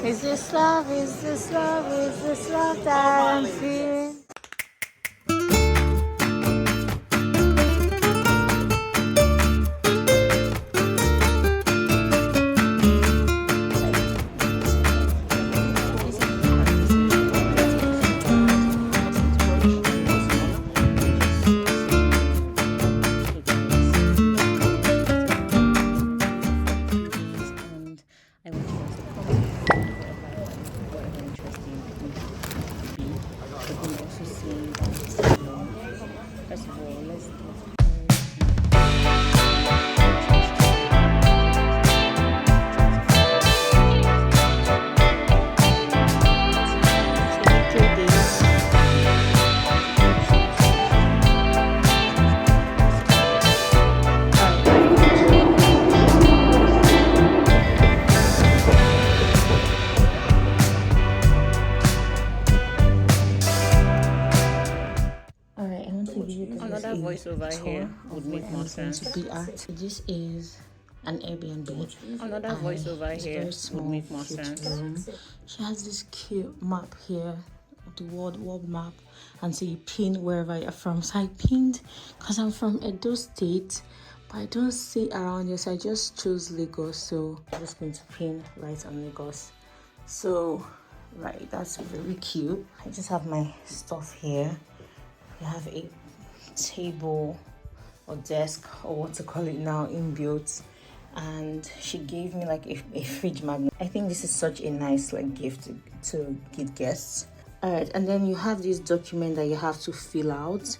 Is this love? Is this love? Is this love that I'm feeling? Another voiceover here would make more sense. This is an Airbnb. Another voiceover here would make more sense. She has this cute map here, the world map, and so you pin wherever you're from. So I pinned because I'm from Edo State, but I don't see around here, so I just chose Lagos. So I'm just going to pin right on Lagos. So right, that's very cute. I just have my stuff here. We have a table or desk or what to call it now inbuilt, and she gave me like a fridge magnet. I think this is such a nice like gift to give guests. All right, and then you have this document that you have to fill out.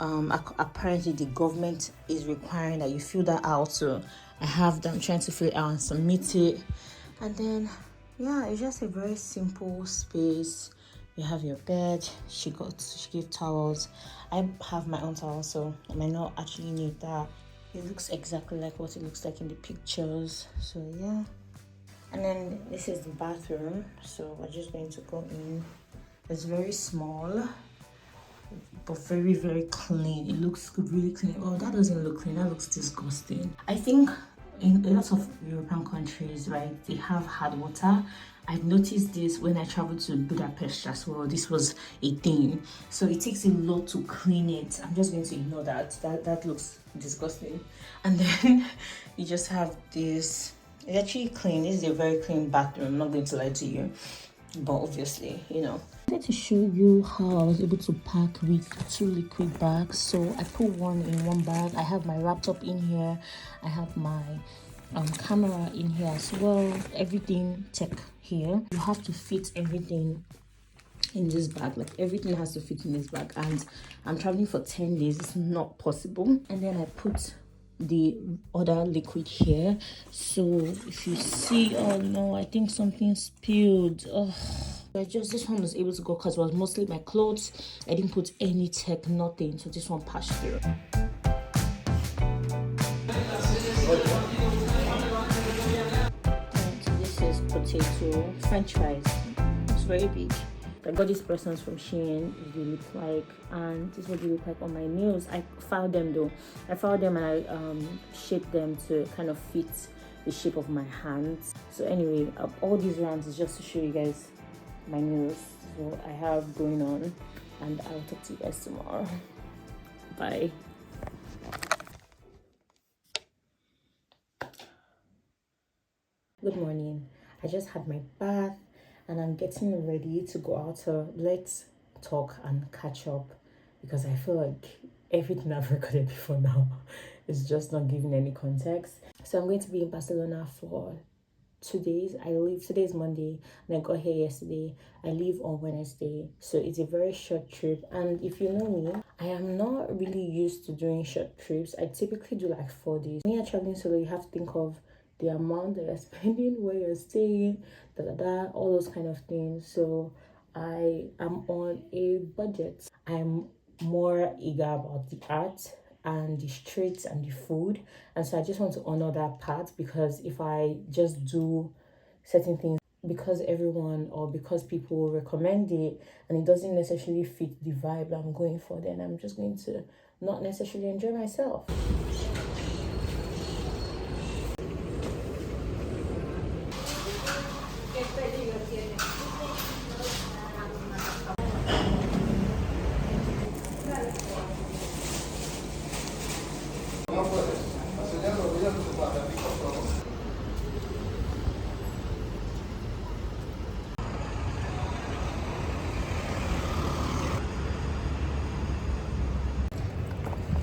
Apparently the government is requiring that you fill that out, so I have that. I'm trying to fill it out and submit it. And then yeah, it's just a very simple space. You have your bed. She gave towels. I have my own towel, so I might not actually need that. It looks exactly like what it looks like in the pictures. So yeah. And then this is the bathroom. So we're just going to go in. It's very small, but very, very clean. It looks really clean. Oh, that doesn't look clean. That looks disgusting. I think in a lot of European countries, right, they have hard water. I've noticed this when I traveled to Budapest as well. This was a thing. So it takes a lot to clean it. I'm just going to ignore that. That looks disgusting. And then you just have this. It's actually clean. This is a very clean bathroom. I'm not going to lie to you. But obviously, you know. I wanted to show you how I was able to pack with 2 liquid bags. So I put one in one bag. I have my laptop in here. I have my camera in here as well. Everything tech here. You have to fit everything in this bag. Like everything has to fit in this bag, and I'm traveling for 10 days. It's not possible. And then I put the other liquid here. So if you see, oh no, I think something spilled. Oh, this one was able to go because it was mostly my clothes. I didn't put any tech, nothing, so this one passed through. Potato, french fries. It's very big. I got these presents from Shein. They look like, and this is what they look like on my nails. I filed them though. I filed them and I shaped them to kind of fit the shape of my hands. So anyway, all these rounds is just to show you guys my nails. So I have going on, and I'll talk to you guys tomorrow. Bye. Good morning. I just had my bath and I'm getting ready to go out. So let's talk and catch up, because I feel like everything I've recorded before now is just not giving any context. So I'm going to be in Barcelona for 2 days. I leave, today is Monday, and I got here yesterday. I leave on Wednesday. So it's a very short trip. And if you know me, I am not really used to doing short trips. I typically do like 4 days. When you're traveling solo, you have to think of the amount that you're spending, where you're staying, all those kind of things. So I am on a budget. I'm more eager about the art and the streets and the food, and so I just want to honor that part, because if I just do certain things because everyone or because people recommend it and it doesn't necessarily fit the vibe I'm going for, then I'm just going to not necessarily enjoy myself. Get ready.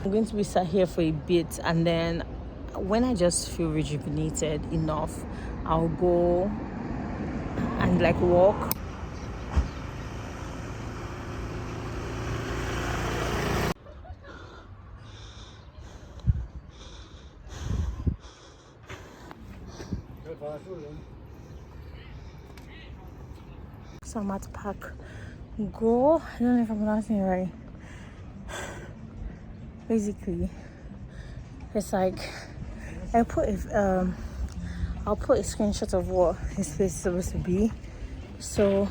I'm going to be sat here for a bit, and then when I just feel rejuvenated enough, I'll go and like walk. So I'm at Park Go. I don't know if I'm pronouncing it right. Basically, it's like I'll put a screenshot of what this place is supposed to be. So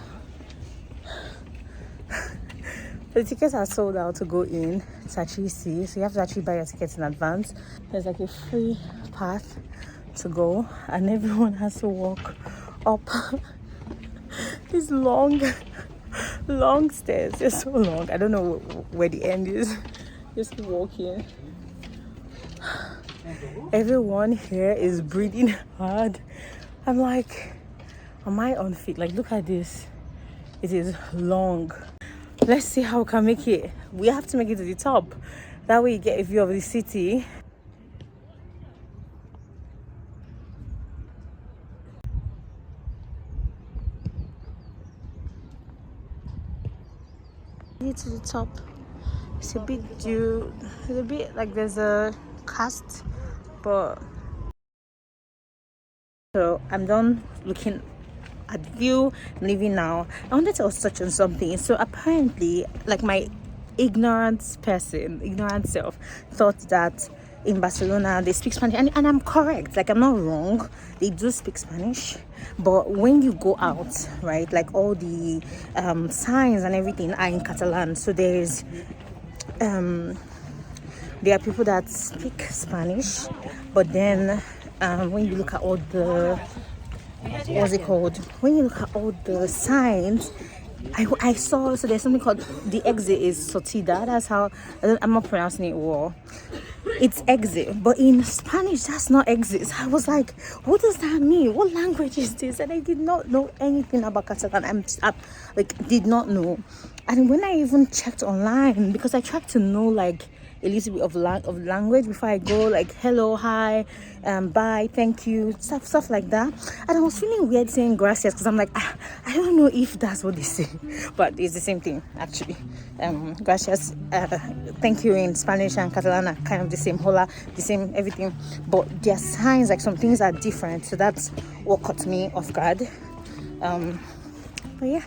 the tickets are sold out to go in to actually see. So you have to actually buy your tickets in advance. There's like a free path to go, and everyone has to walk up these long stairs. They're so long. I don't know where the end is. Just walking. Everyone here is breathing hard. I'm like, am I unfit? Like, look at this. It is long. Let's see how we can make it. We have to make it to the top. That way you get a view of the city. To the top. It's a bit like there's a cast, but so I'm done looking at the view. I'm leaving now. I wanted to touch on something. So apparently, like, my ignorant self thought that in Barcelona they speak Spanish, and I'm correct. Like, I'm not wrong. They do speak Spanish, but when you go out, right, like all the signs and everything are in Catalan. So there are people that speak Spanish, but then when you look at all the when you look at all the signs, I saw, so there's something called, the exit is Sotida. That's how, I'm not pronouncing it well. It's exit, but in Spanish that's not exit. I was like, what does that mean? What language is this? And I did not know anything about Catalan. I did not know. And when I even checked online, because I tried to know like a little bit of language before I go, like hello, hi, bye, thank you, stuff like that. And I was feeling weird saying gracias, because I'm like, I don't know if that's what they say, but it's the same thing actually. Gracias, thank you in Spanish and Catalan are kind of the same, hola, the same everything, but their signs, like some things are different. So that's what caught me off guard. But yeah.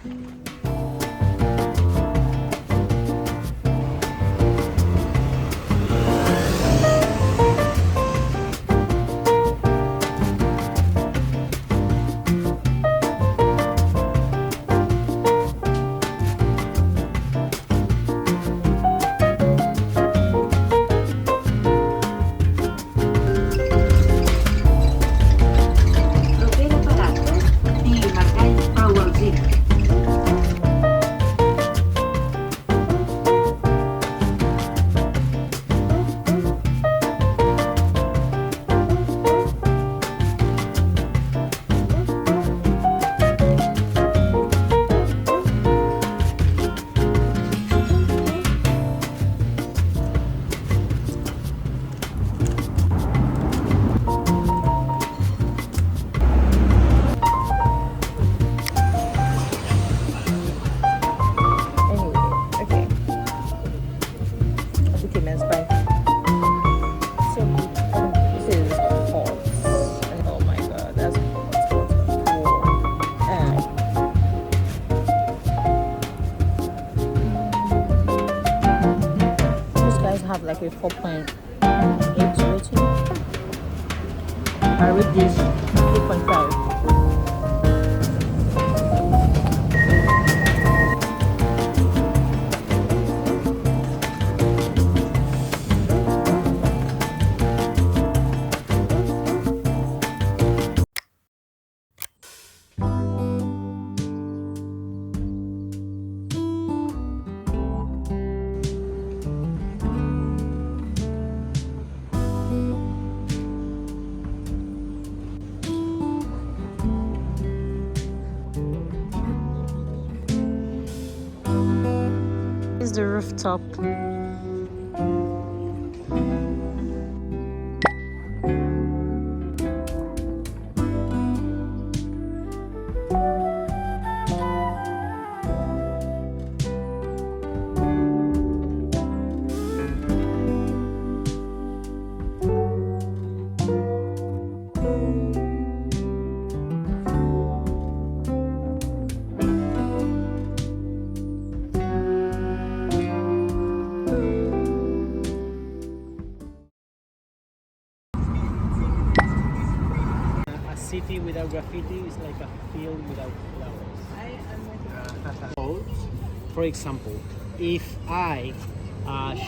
Have like a 4.8 rating. I rate this 3.5. The rooftop. see without graffiti is like a field without flowers. For example, if I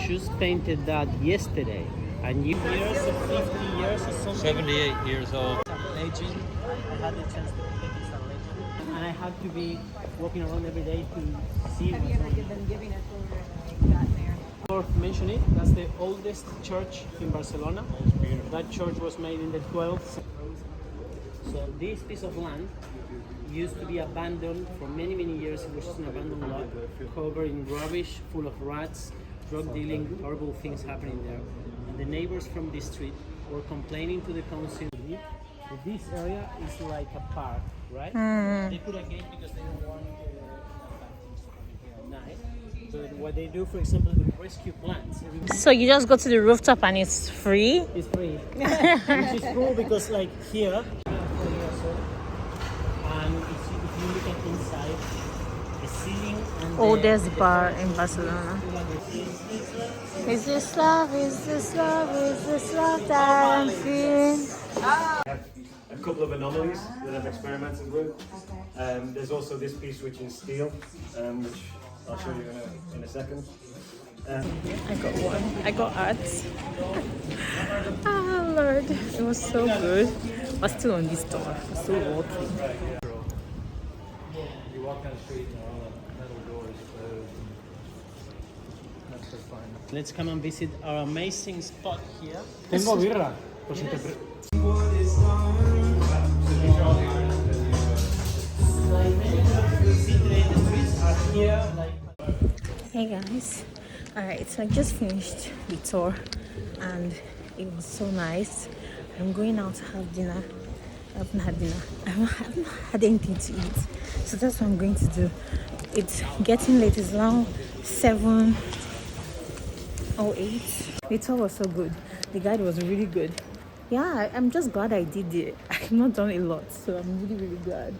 just painted that yesterday, and you years, 50 years or something. 78 years old. Legend. I had the chance to think it's a legend, and I had to be walking around every day to see what's on it. Worth mentioning, that's the oldest church in Barcelona. That church was made in the 12th century. So this piece of land used to be abandoned for many years. It was just an abandoned lot, covered in rubbish, full of rats, drug dealing, horrible things happening there. And the neighbors from this street were complaining to the council that this area is like a park, right? They put a gate because they don't want bad things coming here at night. So what they do, for example, they rescue plants. So you just go to the rooftop and it's free? It's free. Which is cool because like here, 4 years old, and if you look at inside, the ceiling and Oldest bar in Barcelona. Is this love? Is this love? Is this love that I'm feeling? A couple of anomalies that I've experimented with. There's also this piece which is steel, which I'll show you in a second. I got one. I got arts. Oh Lord, it was so good. We're still on this store. We're still walking. You walk down the street and all the metal doors closed. That's so fun. let's come and visit our amazing spot here. Tengo birra. Por si te Hey guys, alright, so I just finished the tour and it was so nice. I'm going out to have dinner. I haven't had dinner. I haven't had anything to eat, so that's what I'm going to do. It's getting late. It's now 7:08. The tour was so good. The guide was really good. Yeah, I'm just glad I did it. I've not done a lot, so I'm really glad.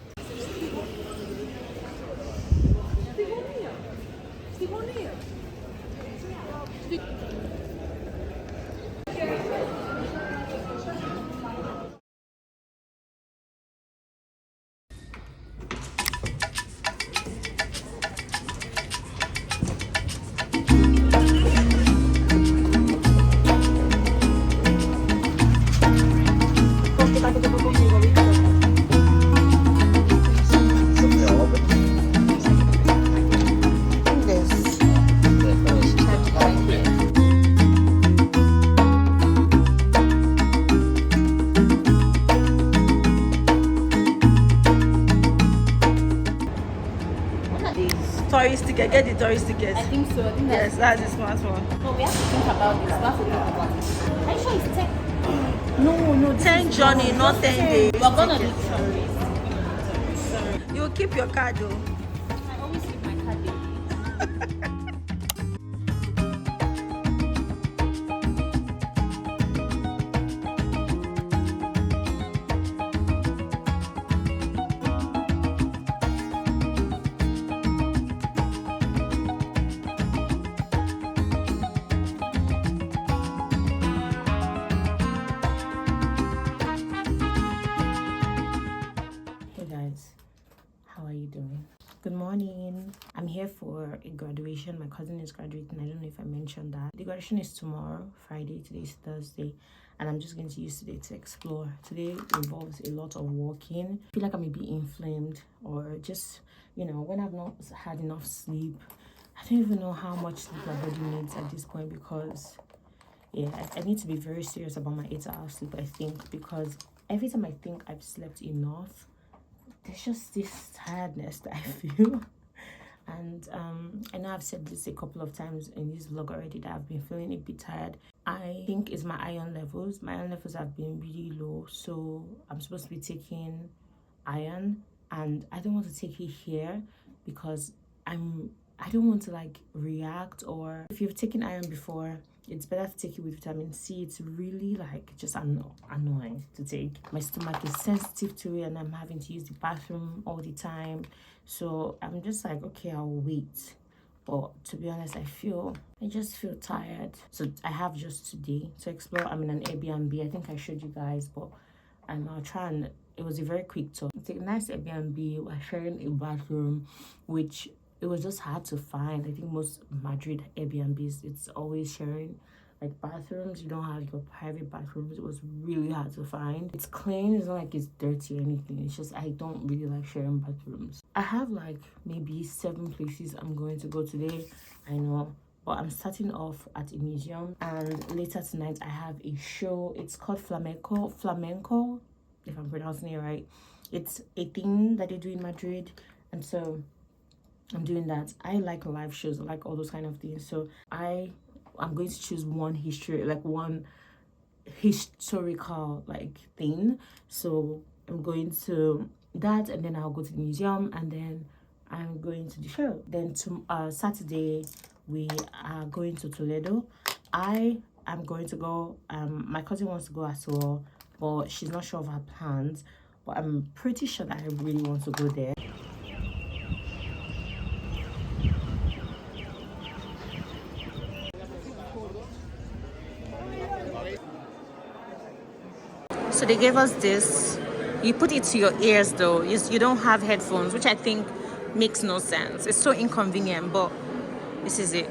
Tourist ticket, get the tourist ticket. I think so. I think Yes, that's the smart one. No, we have to think about this. We have to think about it. Are you sure it's 10? No, 10 journey, not 10 days. We're gonna do tourist. You will keep your card though. I always keep my card there. Hey guys, how are you doing? Good morning. I'm here for a graduation. My cousin is graduating. I don't know if I mentioned that. The graduation is tomorrow, Friday. Today is Thursday, and I'm just going to use today to explore. Today involves a lot of walking. I feel like I may be inflamed, or just, you know, when I've not had enough sleep. I don't even know how much sleep my body needs at this point, because yeah, I need to be very serious about my 8-hour sleep, I think, because every time I think I've slept enough, there's just this tiredness that I feel. And I know I've said this a couple of times in this vlog already, that I've been feeling a bit tired. I think it's my iron levels. My iron levels have been really low, so I'm supposed to be taking iron, and I don't want to take it here because I don't want to like react. Or if you've taken iron before, it's better to take it with vitamin C. It's really like just annoying to take. My stomach is sensitive to it, and I'm having to use the bathroom all the time. So I'm just like, okay, I'll wait. But to be honest, I just feel tired. So I have just today to explore. I'm in an Airbnb. I think I showed you guys, but I'll try and it was a very quick tour. It's a nice Airbnb. We're sharing a bathroom, which it was just hard to find. I think most Madrid Airbnbs, it's always sharing like bathrooms. You don't have your private bathrooms. It was really hard to find. It's clean. It's not like it's dirty or anything. It's just I don't really like sharing bathrooms. I have like maybe 7 places I'm going to go today. I know, but I'm starting off at a museum, and later tonight I have a show. It's called Flamenco, if I'm pronouncing it right. It's a thing that they do in Madrid, and so I'm doing that. I like live shows. I like all those kind of things. So I'm going to choose one historical like thing. So I'm going to that, and then I'll go to the museum, and then I'm going to the show. Then to Saturday we are going to Toledo. I am going to go. My cousin wants to go as well, but she's not sure of her plans. But I'm pretty sure that I really want to go there. So they gave us this. You put it to your ears though. You don't have headphones, which I think makes no sense. It's so inconvenient, but this is it.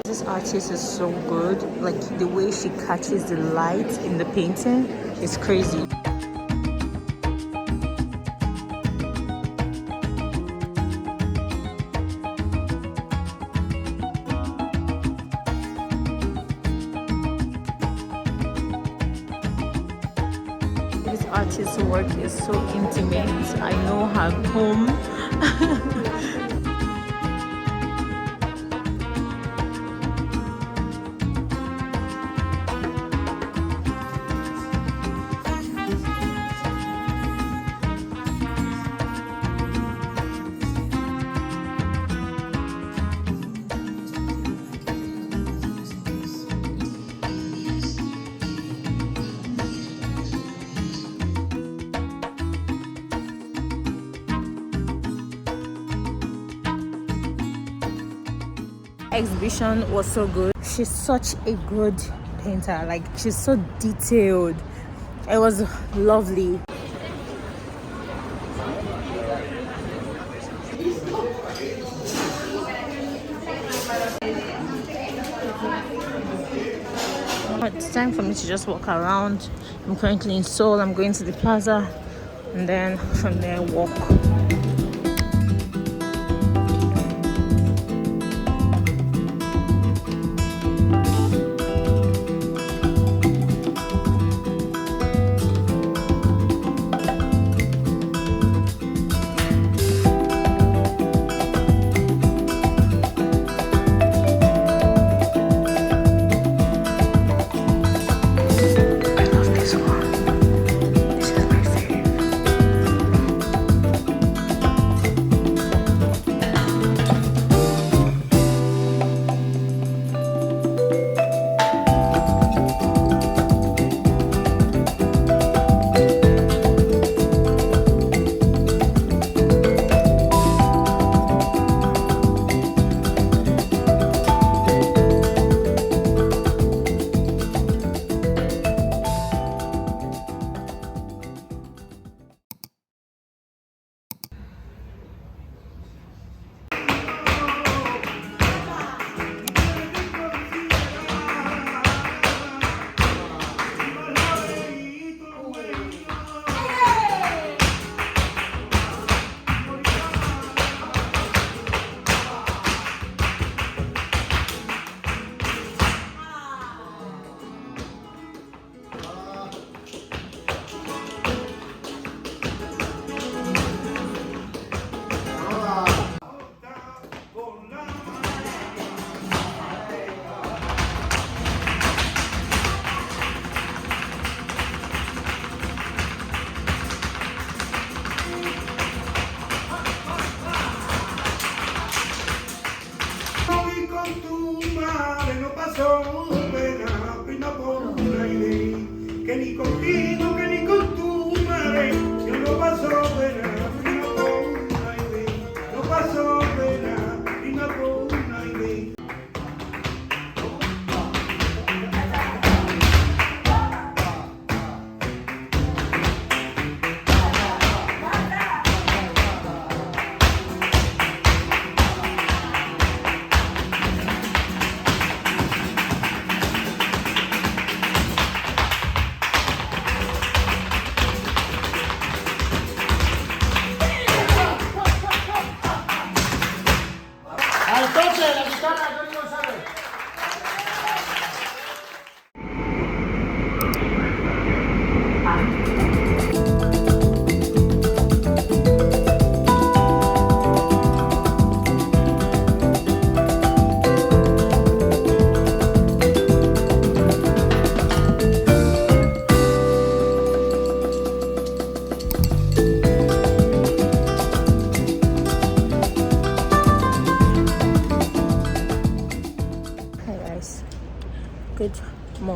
This artist is so good. Like the way she catches the light in the painting is crazy. Artist's work is so intimate. I know her home. Exhibition was so good. She's such a good painter. Like she's so detailed. It was lovely. It's time for me to just walk around. I'm currently in Seoul. I'm going to the plaza, and then from there walk.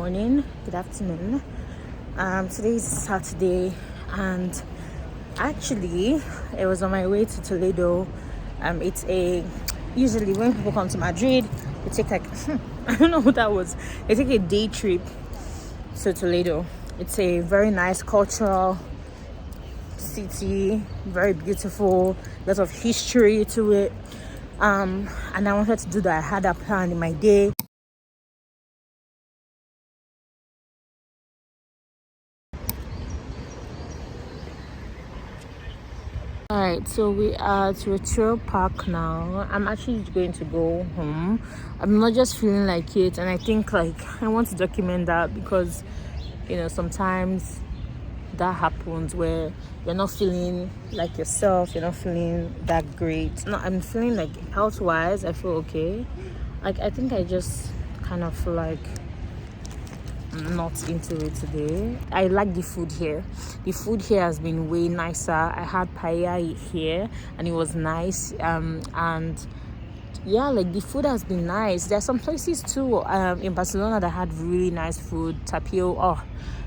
morning, good afternoon. Today is Saturday, and actually it was on my way to Toledo. It's a usually when people come to Madrid, they take like I don't know what that was. They take a day trip to Toledo. It's a very nice cultural city, very beautiful, lots of history to it. And I wanted to do that. I had a plan in my day. Alright, so we are at Retro Park now. I'm actually going to go home. I'm not just feeling like it, and I think like I want to document that because sometimes that happens where you're not feeling like yourself, you're not feeling that great. No, I'm feeling like health wise I feel okay. Like I think I just kind of feel like I'm not into it today. I like the food here. The food here has been way nicer. I had paella here and it was nice. And yeah, like the food has been nice. There are some places too in Barcelona that had really nice food. Tapio,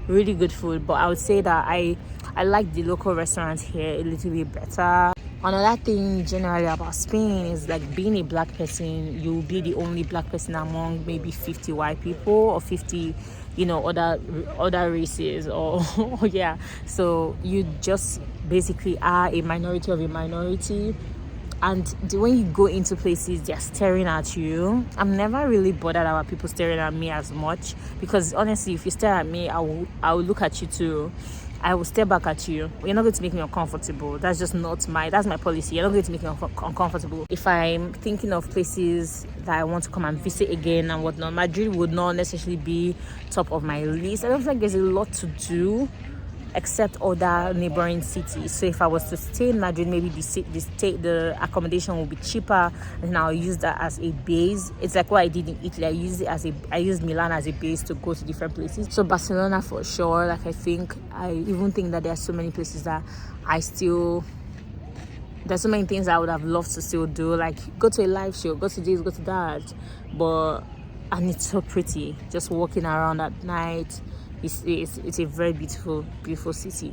really good food. But I would say that I like the local restaurants here a little bit better. Another thing generally about Spain is like being a black person, you'll be the only black person among maybe 50 white people or 50 other races or yeah, so you just basically are a minority of a minority. And when you go into places, they're staring at you. I'm never really bothered about people staring at me as much, because honestly, if you stare at me, I will look at you too. I will stare back at you. You're not going to make me uncomfortable. That's my policy. You're not going to make me uncomfortable. If I'm thinking of places that I want to come and visit again and whatnot, Madrid would not necessarily be top of my list. I don't think there's a lot to do except other neighboring cities. So if I was to stay in Madrid, maybe the accommodation will be cheaper, and I'll use that as a base. It's like what I did in Italy. I used Milan as a base to go to different places. So Barcelona for sure. Like I even think that there are so many places that there's so many things I would have loved to still do, like go to a live show, go to this, go to that. And it's so pretty just walking around at night. It's a very beautiful city.